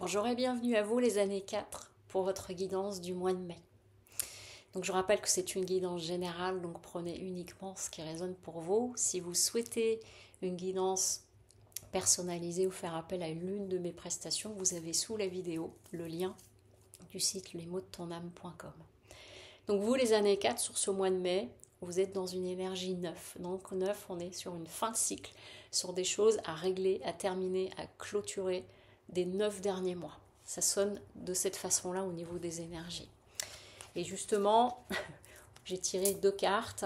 Bonjour et bienvenue à vous les années 4 pour votre guidance du mois de mai. Donc je rappelle que c'est une guidance générale, donc prenez uniquement ce qui résonne pour vous. Si vous souhaitez une guidance personnalisée ou faire appel à l'une de mes prestations, vous avez sous la vidéo le lien du site lesmotsdetonâme.com. Donc vous les années 4 sur ce mois de mai, vous êtes dans une énergie 9. Donc 9, on est sur une fin de cycle, sur des choses à régler, à terminer, à clôturer des 9 derniers mois. Ça sonne de cette façon-là au niveau des énergies. Et justement, j'ai tiré 2 cartes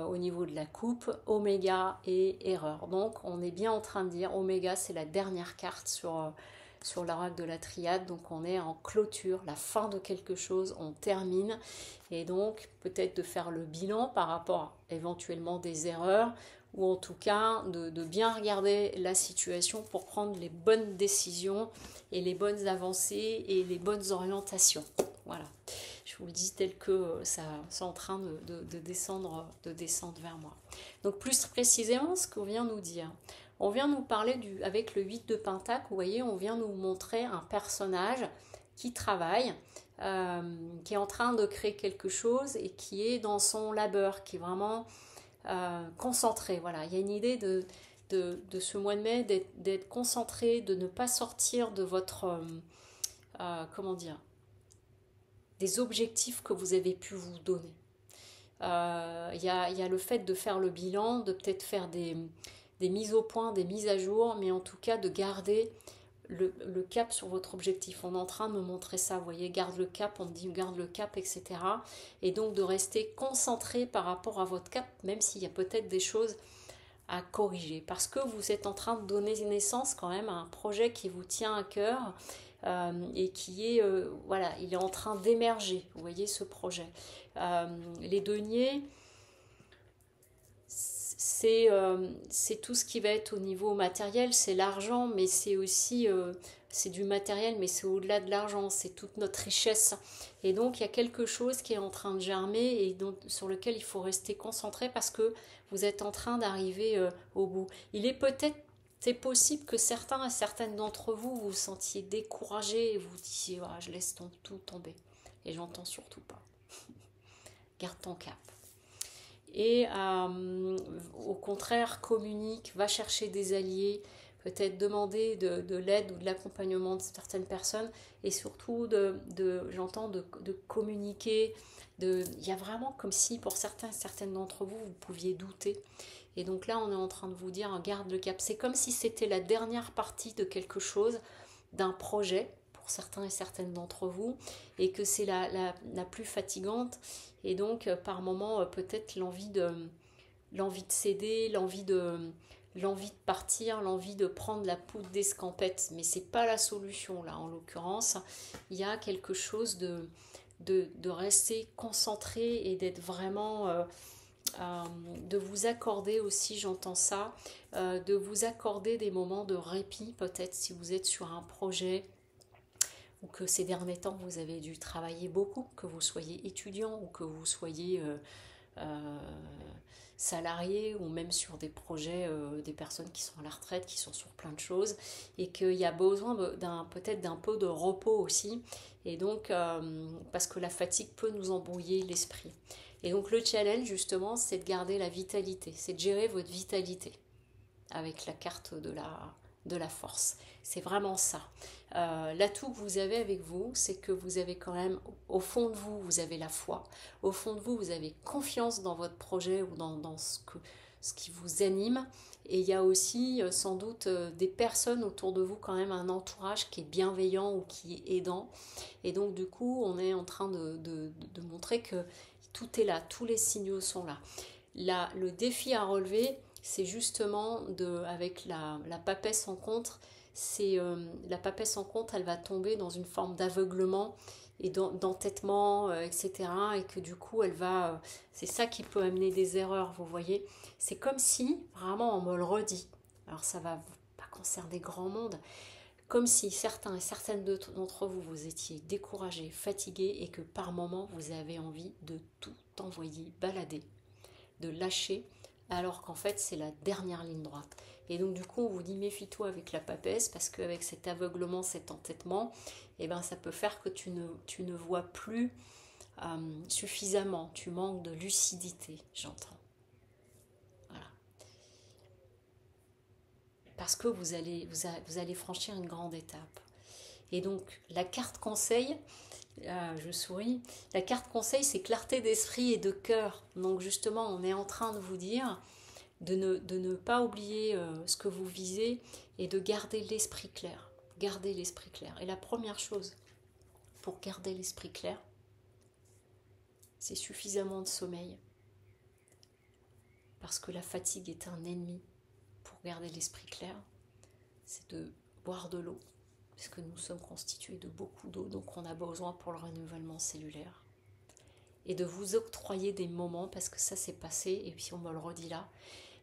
au niveau de la coupe, Oméga et Erreur. Donc on est bien en train de dire, Oméga c'est la dernière carte sur l'oracle de la triade, donc on est en clôture, la fin de quelque chose, on termine, et donc peut-être de faire le bilan par rapport à éventuellement des erreurs, ou en tout cas de bien regarder la situation pour prendre les bonnes décisions et les bonnes avancées et les bonnes orientations. Voilà, je vous le dis tel que ça c'est en train de descendre vers moi. Donc plus précisément, ce qu'on vient nous dire, on vient nous parler avec le 8 de Pentacle, vous voyez, on vient nous montrer un personnage qui travaille, qui est en train de créer quelque chose et qui est dans son labeur, qui est vraiment concentré. Voilà, il y a une idée de ce mois de mai d'être concentré, de ne pas sortir de votre, comment dire, des objectifs que vous avez pu vous donner. Il y a le fait de faire le bilan, de peut-être faire des mises au point, des mises à jour, mais en tout cas de garder le cap sur votre objectif. On est en train de me montrer ça, vous voyez, garde le cap, on me dit garde le cap, etc. Et donc de rester concentré par rapport à votre cap, même s'il y a peut-être des choses à corriger, parce que vous êtes en train de donner naissance quand même à un projet qui vous tient à cœur, et qui est, voilà, il est en train d'émerger, vous voyez ce projet. Les deniers, c'est tout ce qui va être au niveau matériel, c'est l'argent, mais c'est aussi c'est du matériel, mais c'est au-delà de l'argent, c'est toute notre richesse. Et donc il y a quelque chose qui est en train de germer et donc, sur lequel il faut rester concentré parce que vous êtes en train d'arriver au bout. C'est possible que certains et certaines d'entre vous vous sentiez découragés et vous disiez ah, je laisse tout tomber. Et j'entends surtout pas. Garde ton cap. Et au contraire communique, va chercher des alliés, peut-être demander de l'aide ou de l'accompagnement de certaines personnes et surtout j'entends de communiquer. Il y a vraiment comme si pour certaines d'entre vous, vous pouviez douter. Et donc là, on est en train de vous dire, garde le cap. C'est comme si c'était la dernière partie de quelque chose, d'un projet, pour certains et certaines d'entre vous, et que c'est la plus fatigante. Et donc, par moment, peut-être l'envie de céder, l'envie de partir, l'envie de prendre la poudre d'escampette. Mais c'est pas la solution, là, en l'occurrence. Il y a quelque chose de rester concentré et d'être vraiment... de vous accorder aussi, j'entends ça, de vous accorder des moments de répit, peut-être si vous êtes sur un projet ou que ces derniers temps vous avez dû travailler beaucoup, que vous soyez étudiant ou que vous soyez euh, salarié ou même sur des projets, des personnes qui sont à la retraite, qui sont sur plein de choses et qu'il y a besoin peut-être d'un peu de repos aussi et donc parce que la fatigue peut nous embrouiller l'esprit. Et donc le challenge justement c'est de garder la vitalité, c'est de gérer votre vitalité avec la carte de la force. C'est vraiment ça. L'atout que vous avez avec vous, c'est que vous avez quand même, au fond de vous, vous avez la foi. Au fond de vous, vous avez confiance dans votre projet ou dans ce qui vous anime. Et il y a aussi sans doute des personnes autour de vous, quand même un entourage qui est bienveillant ou qui est aidant. Et donc du coup, on est en train de montrer que tout est là, tous les signaux sont là. Le défi à relever, c'est justement avec la papesse en contre, la papesse en contre, elle va tomber dans une forme d'aveuglement et d'entêtement, etc. Et que du coup, c'est ça qui peut amener des erreurs, vous voyez. C'est comme si, vraiment, on me le redit, alors ça va pas concerner grand monde, comme si certains et certaines d'entre vous, vous étiez découragés, fatigués et que par moment, vous avez envie de tout envoyer balader, de lâcher, alors qu'en fait c'est la dernière ligne droite. Et donc du coup, on vous dit méfie-toi avec la papesse, parce qu'avec cet aveuglement, cet entêtement, eh ben, ça peut faire que tu ne vois plus suffisamment, tu manques de lucidité, j'entends. Voilà. Parce que vous allez franchir une grande étape. Et donc, la carte conseil, je souris, la carte conseil, c'est clarté d'esprit et de cœur. Donc justement, on est en train de vous dire de ne pas oublier ce que vous visez et de garder l'esprit clair. Garder l'esprit clair. Et la première chose pour garder l'esprit clair, c'est suffisamment de sommeil. Parce que la fatigue est un ennemi. Pour garder l'esprit clair, c'est de boire de l'eau. Parce que nous sommes constitués de beaucoup d'eau, donc on a besoin pour le renouvellement cellulaire. Et de vous octroyer des moments, parce que ça s'est passé, et puis on me le redit là,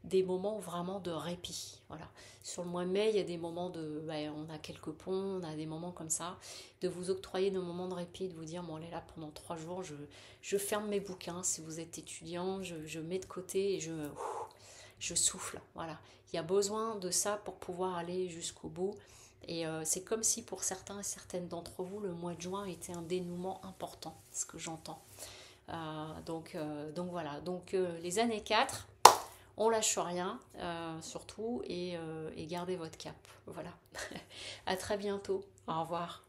des moments vraiment de répit. Voilà. Sur le mois de mai, il y a des moments de... on a quelques ponts, on a des moments comme ça, de vous octroyer des moments de répit, de vous dire, bon, elle est là pendant 3 jours, je ferme mes bouquins, si vous êtes étudiant, je mets de côté et je souffle. Voilà. Il y a besoin de ça pour pouvoir aller jusqu'au bout. Et c'est comme si pour certains et certaines d'entre vous, le mois de juin était un dénouement important, ce que j'entends. Donc voilà, donc les années 4, on lâche rien, surtout, et gardez votre cap. Voilà. À très bientôt. Au revoir.